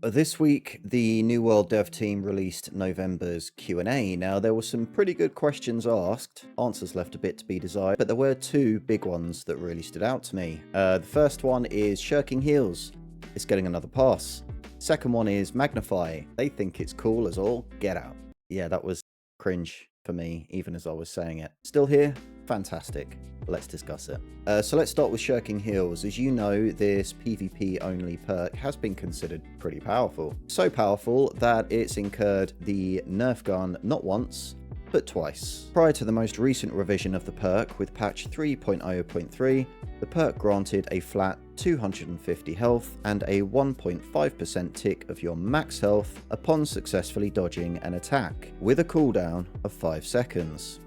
This week, the New World dev team released November's Q&A. Now, there were some pretty good questions asked, answers left a bit to be desired, but there were two big ones that really stood out to me. The first one is Shirking Heals. It's getting another pass. Second one is Magnify. They think it's cool as all get out. Yeah, that was cringe for me, even as I was saying it. Still here? Fantastic. Let's discuss it. So let's start with Shirking Heals. As you know, this PvP only perk has been considered pretty powerful. So powerful that it's incurred the nerf gun not once, but twice. Prior to the most recent revision of the perk with patch 3.0.3, the perk granted a flat 250 health and a 1.5% tick of your max health upon successfully dodging an attack, with a cooldown of 5 seconds.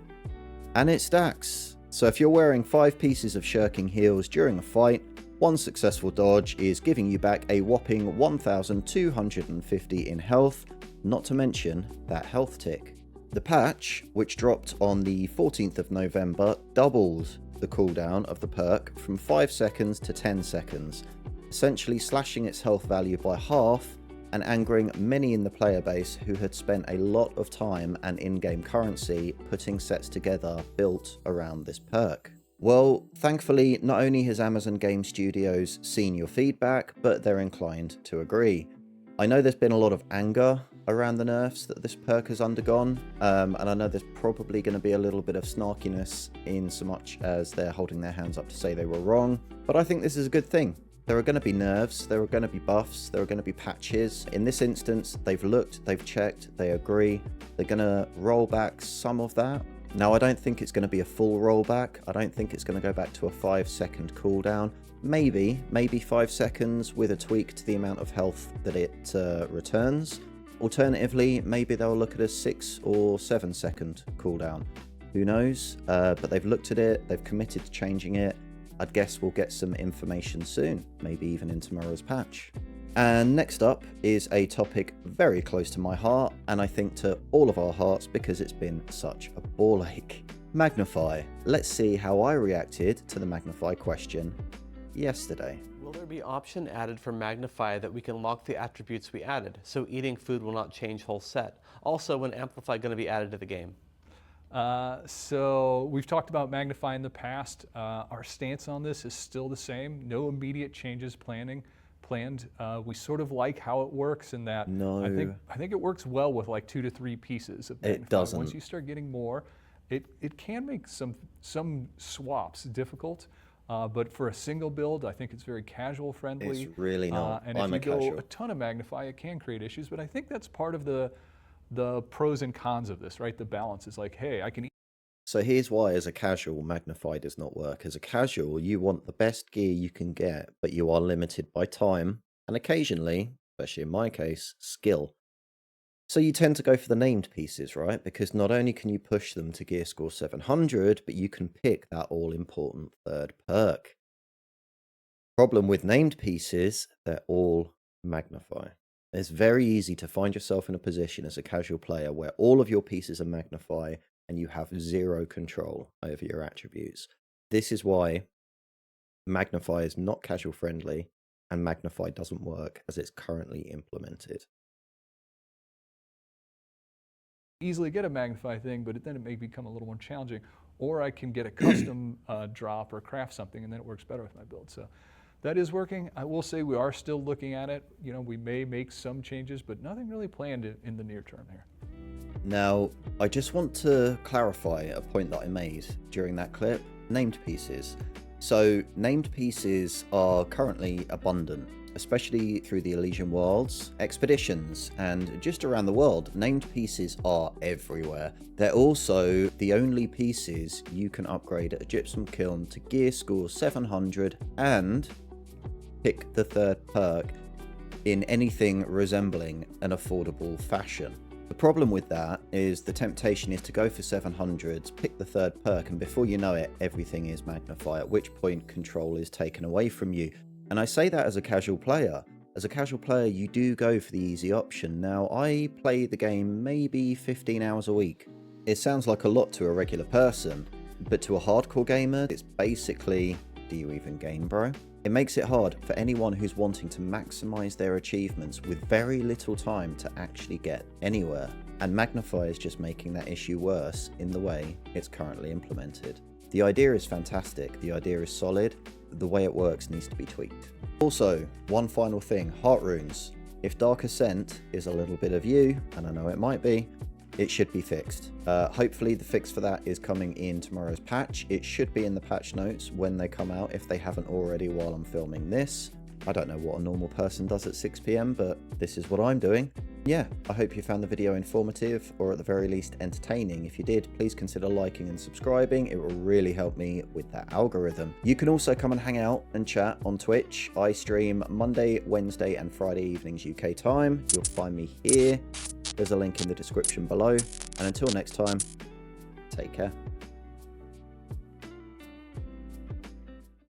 And it stacks. So if you're wearing 5 pieces of Shirking Heals during a fight, one successful dodge is giving you back a whopping 1,250 in health, not to mention that health tick. The patch, which dropped on the 14th of November, doubled the cooldown of the perk from 5 seconds to 10 seconds, essentially slashing its health value by half and angering many in the player base who had spent a lot of time and in-game currency putting sets together built around this perk. Well, thankfully, not only has Amazon Game Studios seen your feedback, but they're inclined to agree. I know there's been a lot of anger around the nerfs that this perk has undergone, and I know there's probably going to be a little bit of snarkiness in so much as they're holding their hands up to say they were wrong, but I think this is a good thing. There are going to be nerfs, there are going to be buffs, there are going to be patches. In this instance, they've looked, they've checked, they agree. They're going to roll back some of that. Now, I don't think it's going to be a full rollback. I don't think it's going to go back to a 5-second cooldown. Maybe 5 seconds with a tweak to the amount of health that it returns. Alternatively, maybe they'll look at a 6 or 7 second cooldown. Who knows? But they've looked at it, they've committed to changing it. I'd guess we'll get some information soon, maybe even in tomorrow's patch. And next up is a topic very close to my heart, and I think to all of our hearts because it's been such a ball ache. Magnify. Let's see how I reacted to the Magnify question yesterday. Will there be option added for Magnify that we can lock the attributes we added, so eating food will not change whole set? Also, when Amplify going to be added to the game? So we've talked about Magnify in the past. Our stance on this is still the same. No immediate changes planned. We sort of like how it works in that I think it works well with like 2 to 3 pieces of Magnify. It doesn't. Once you start getting more, it can make some swaps difficult. But for a single build, I think it's very casual friendly. It's really not. And I'm if you a go casual. a ton of Magnify, it can create issues. But I think that's part of the pros and cons of this, right? The balance is like, hey, I can. So here's why as a casual, Magnify does not work. As a casual, you want the best gear you can get, but you are limited by time and occasionally, especially in my case, skill. So you tend to go for the named pieces, right? Because not only can you push them to gear score 700, but you can pick that all-important third perk. Problem with named pieces, they're all Magnify. It's very easy to find yourself in a position as a casual player where all of your pieces are Magnify and you have zero control over your attributes. This is why Magnify is not casual friendly and Magnify doesn't work as it's currently implemented. Easily get a Magnify thing, but then it may become a little more challenging. Or I can get a custom drop or craft something, and then it works better with my build. So that is working. I will say we are still looking at it. You know, we may make some changes, but nothing really planned in the near term here. Now, I just want to clarify a point that I made during that clip. Named pieces. So, named pieces are currently abundant, especially through the Elysian Worlds, expeditions, and just around the world. Named pieces are everywhere. They're also the only pieces you can upgrade at a gypsum kiln to gear score 700 and pick the third perk in anything resembling an affordable fashion. The problem with that is the temptation is to go for 700s, pick the third perk, and before you know it, everything is Magnify, at which point control is taken away from you. And I say that as a casual player. As a casual player, you do go for the easy option. Now, I play the game maybe 15 hours a week. It sounds like a lot to a regular person, but to a hardcore gamer, it's basically, do you even game, bro? It makes it hard for anyone who's wanting to maximize their achievements with very little time to actually get anywhere. And Magnify is just making that issue worse in the way it's currently implemented. The idea is fantastic, the idea is solid, the way it works needs to be tweaked. Also, one final thing, heart runes. If Dark Ascent is a little bit of you, and I know it might be, it should be fixed. Hopefully the fix for that is coming in tomorrow's patch. It should be in the patch notes when they come out, if they haven't already while I'm filming this. I don't know what a normal person does at 6 PM, but this is what I'm doing. Yeah, I hope you found the video informative, or at the very least entertaining. If you did, please consider liking and subscribing. It will really help me with that algorithm. You can also come and hang out and chat on Twitch. I stream Monday, Wednesday and Friday evenings UK time. You'll find me here. There's a link in the description below. And until next time, take care.